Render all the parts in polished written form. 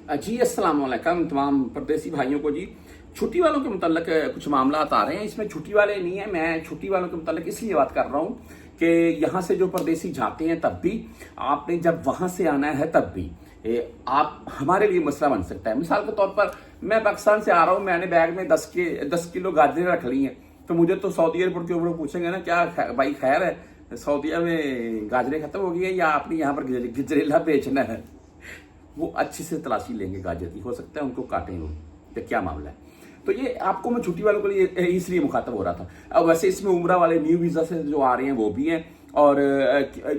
जी अस्सलाम वालेकुम तमाम परदेसी भाइयों को जी। छुट्टी वालों के मुतल्लिक कुछ मामला आ रहे हैं। इसमें छुट्टी वाले नहीं है, मैं छुट्टी वालों के मुतल्लिक इसलिए बात कर रहा हूँ कि यहाँ से जो परदेसी जाते हैं तब भी आपने जब वहां से आना है तब भी आप हमारे लिए मसला बन सकता है। मिसाल के तौर पर मैं पाकिस्तान से आ रहा हूँ, मैंने बैग में 10 किलो गाजरें रख ली हैं, तो मुझे तो सऊदी एयरपोर्ट के ऊपर पूछेंगे ना, क्या भाई खैर है, सऊदीया में गाजरें खत्म हो गई है या आपने यहाँ पर गजरेला बेचना है। वो अच्छे से तलाशी लेंगे गाजर की, हो सकता है उनको काटें वो, तो क्या मामला है। तो ये आपको मैं छुट्टी वालों के लिए इसलिए मुखातब हो रहा था। अब वैसे इसमें उम्रा वाले न्यू वीज़ा से जो आ रहे हैं वो भी हैं, और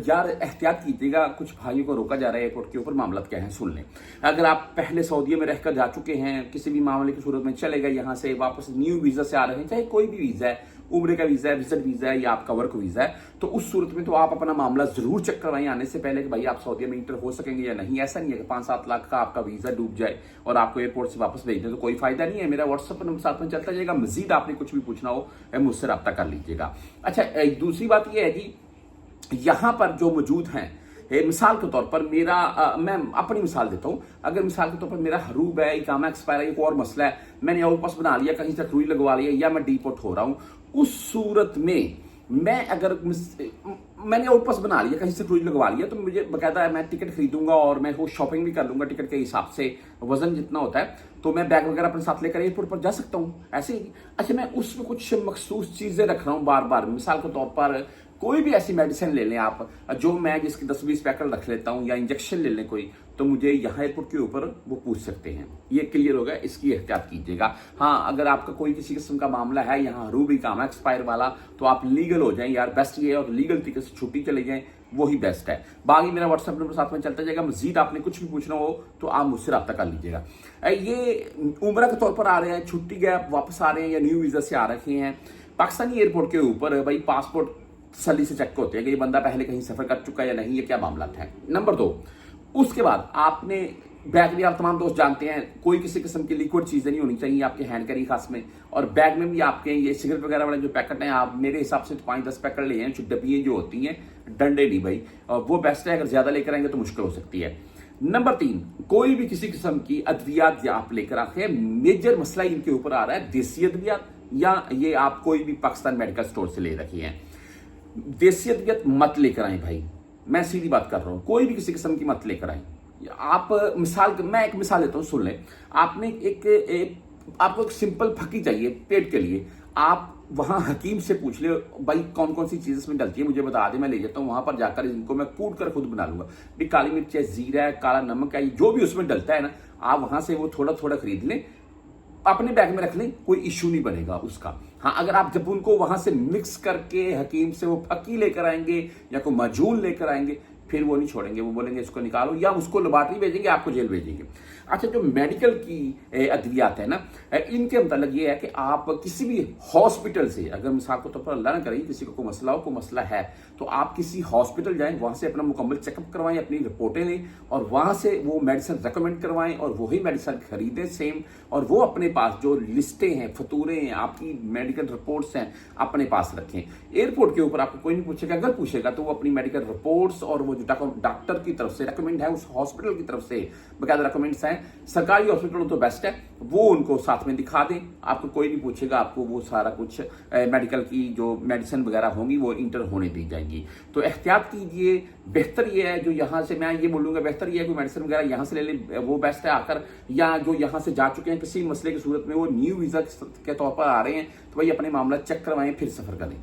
यार एहतियात कीजिएगा, कुछ भाइयों को रोका जा रहा है एयरपोर्ट के ऊपर। मामला क्या है सुन लें। अगर आप पहले सऊदीया में रहकर जा चुके हैं, किसी भी मामले की सूरत में चले गए, यहाँ से वापस न्यू वीज़ा से आ रहे हैं, चाहे कोई भी वीज़ा है, उम्र का वीज़ा है, विजिट वीज़ा है या आपका वर्क वीज़ा है, तो उस सूरत में तो आप अपना मामला जरूर चेक करवाएं आने से पहले कि भाई आप सऊदीया में इंटर हो सकेंगे या नहीं। ऐसा नहीं है कि 5-7 लाख का आपका वीज़ा डूब जाए और आपको एयरपोर्ट से वापस भेज दें, तो कोई फायदा नहीं है। मेरा व्हाट्सएप नंबर साथ में चलता जाएगा, मजीद आपने कुछ भी पूछना हो मुझसे रब्ता कर लीजिएगा। अच्छा, दूसरी बात यह है जी, यहाँ पर जो मौजूद हैं, मिसाल के तौर पर मैं अपनी मिसाल देता हूँ। अगर मिसाल के तौर पर मेरा हरूब है, इकामा एक्सपायर है, एक और मसला है, मैंने आउट पास बना लिया, कहीं से रुई लगवा लिया या मैं डिपोर्ट हो रहा हूँ, उस सूरत में मैं अगर मैंने आउट पास बना लिया, कहीं से रुई लगवा लिया, तो मुझे बकायदा मैं टिकट खरीदूंगा और मैं वो शॉपिंग भी कर लूंगा टिकट के हिसाब से, वजन जितना होता है, तो मैं बैग वगैरह अपने साथ लेकर एयरपोर्ट पर जा सकता हूँ ऐसे ही। अच्छा, मैं उसमें कुछ मखसूस चीजें रख रहा हूँ बार बार। मिसाल के तौर पर कोई भी ऐसी मेडिसिन ले लें आप, जो मैं जिसके 10-20 पैकेट रख लेता हूँ, या इंजेक्शन ले लें कोई, तो मुझे यहाँ एयरपोर्ट के ऊपर वो पूछ सकते हैं। ये क्लियर होगा, इसकी एहतियात कीजिएगा। हाँ, अगर आपका कोई किसी किस्म का मामला है यहाँ हरूब इकामा एक्सपायर वाला, तो आप लीगल हो जाएं यार, बेस्ट ये है, और लीगल तरीके से छुट्टी चले जाएं, वही बेस्ट है। बाकी मेरा व्हाट्सएप नंबर साथ में चलता जाएगा, मजीद आपने कुछ भी पूछना हो तो आप मुझसे रब्ता कर लीजिएगा। ये उम्रा के तौर पर आ रहे हैं, छुट्टी गए वापस आ रहे हैं, या न्यू वीज़ा से आ रखे हैं, पाकिस्तानी एयरपोर्ट के ऊपर भाई पासपोर्ट तसल्ली से चेक होते हैं कि ये बंदा पहले कहीं सफर कर चुका है या नहीं, ये क्या मामला है। नंबर 2, उसके बाद आपने बैग में, आप तमाम दोस्त जानते हैं, कोई किसी किस्म की लिक्विड चीजें नहीं होनी चाहिए आपके हैंड कैरी खास में, और बैग में भी आपके ये सिगरेट वगैरह वाले जो पैकेट हैं, आप मेरे हिसाब से 5-10 पैकेट ले हैं, डब्बियां जो होती हैं, डंडे नहीं भाई, वो बेस्ट है। अगर ज्यादा लेकर आएंगे तो मुश्किल हो सकती है। नंबर 3, कोई भी किसी किस्म की अद्वियात आप लेकर आते हैं, मेजर मसला इनके ऊपर आ रहा है देसी अद्वियात, या ये आप कोई भी पाकिस्तान मेडिकल स्टोर से ले रखी हैं। देसी अद्वियत मत लेकर आए भाई, मैं सीधी बात कर रहा हूं, कोई भी किसी किस्म की मत लेकर आए। आप मैं एक मिसाल देता हूं, सुन लें। आपने आपको एक सिंपल फकी चाहिए पेट के लिए, आप वहां हकीम से पूछ ले भाई कौन कौन सी चीज इसमें डलती है, मुझे बता दे, मैं ले जाता हूं वहां पर जाकर, इनको मैं कूट कर खुद बना लूंगा। भी काली मिर्च है, जीरा है, काला नमक है, जो भी उसमें डलता है ना, आप वहां से वो थोड़ा थोड़ा खरीद लें, अपने बैग में रख लें, कोई इश्यू नहीं बनेगा उसका। हाँ, अगर आप जब उनको वहां से मिक्स करके हकीम से वो फकी लेकर आएंगे या कोई मजून लेकर आएंगे, फिर वो नहीं छोड़ेंगे, वो बोलेंगे इसको निकालो, या उसको लेबॉर्टरी भेजेंगे, आपको जेल भेजेंगे। अच्छा, जो मेडिकल की अद्वियात है ना, इनके मतलब ये है कि आप किसी भी हॉस्पिटल से, अगर मिसाल के तौर पर अल्लाह ना करे किसी को कोई मसला हो, कोई मसला है, तो आप किसी हॉस्पिटल जाएं, वहां से अपना मुकम्मल चेकअप करवाएं, अपनी रिपोर्टें लें, और वहां से वो मेडिसिन रिकमेंड करवाएं, और वही मेडिसिन खरीदें सेम, और वो अपने पास जो लिस्टें हैं, फतूरे हैं, आपकी मेडिकल रिपोर्ट्स हैं, अपने पास रखें। एयरपोर्ट के ऊपर आपको कोई नहीं पूछेगा, अगर पूछेगा तो वो अपनी मेडिकल रिपोर्ट्स और वो डॉक्टर की तरफ से रेकमेंड है, उस हॉस्पिटल की तरफ से बकायदा रेकमेंड्स हैं, सरकारी हॉस्पिटल तो बेस्ट है, वो उनको साथ में दिखा दें, आपको कोई नहीं पूछेगा, आपको वो सारा कुछ मेडिकल की जो मेडिसिन वगैरह होंगी वो इंटर होने दी जाएंगी। तो एहतियात कीजिए, बेहतर ये है जो यहाँ से, मैं ये बोलूंगा बेहतर ये है कि मेडिसिन वगैरह यहाँ से ले लें, वो बेस्ट है आकर, या जो यहाँ से जा चुके हैं किसी मसले की सूरत में, वो न्यू वीजा के तौर पर आ रहे हैं, तो भाई अपने मामला चेक करवाएं, फिर सफर करें।